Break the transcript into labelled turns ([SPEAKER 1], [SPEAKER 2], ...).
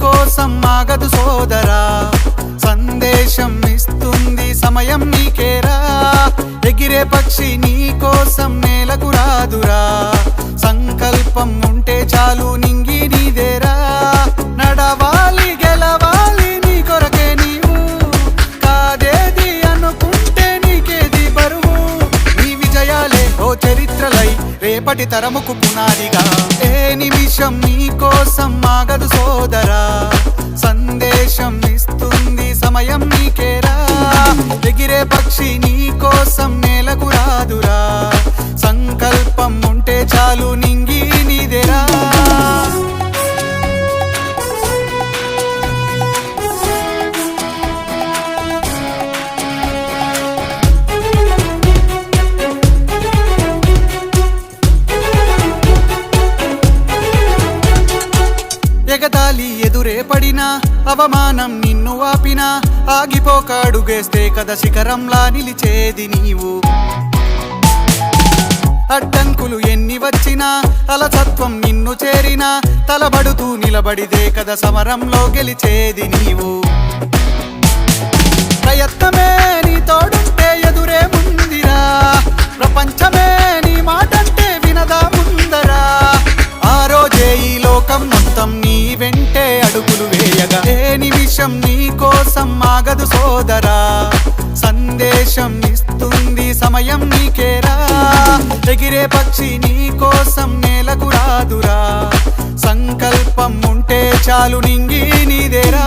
[SPEAKER 1] కోసం ఆగదు సోదరా, సందేశం ఇస్తుంది సమయం నీకేరా. ఎగిరే పక్షి నీ కోసం నేలకు రాదురా, సంకల్పం ఉంటే చాలు నింగి నీదేరా. నడవాలి గెలవాలి నీ కొరకే నీవు, కాదేది అనుకుంటే నీకేది బరువు. నీ విజయాలే ఓ చరిత్రలై రేపటి తరముకు పునాదిగా. ఏ నిమిషం నీ కోసం ఆగదు సోదరా, సందేశం ఇస్తుంది సమయం నీకేరా. ఎగిరే పక్షి నీ కోసం నేలకు రాదురా, సంకల్పం ఉంటే చాలు నింగి నీదేరా. ఎగతాళి ఎదురే పడినా, అవమానం నిన్ను ఆపినా, ఆగిపోక అడుగేస్తే కదా శిఖరంలా నిలిచేది నీవు. అడ్డంకులు ఎన్ని వచ్చినా, అలసత్వం నిన్ను చేరినా, తలబడుతూ నిలబడిదే కదా సమరంలో గెలిచేది నీవు. ప్రయత్నమే నీ తోడుంటే ఎదురే ముందిరా, ప్రపంచమే నీ మాటంటే వినదా ముందరా. ఆ రోజే ఈ లోకం మొత్తం నీ వెంటే అడుగులు వేయగా. ఏ నిమిషం నీ కోసం ఆగదు సోదరా, సందేశం ఇస్తుంది సమయం నీకేరా. ఎగిరే పక్షి నీ కోసం నేలకు రాదురా, సంకల్పం ఉంటే చాలు నింగి నీదేరా.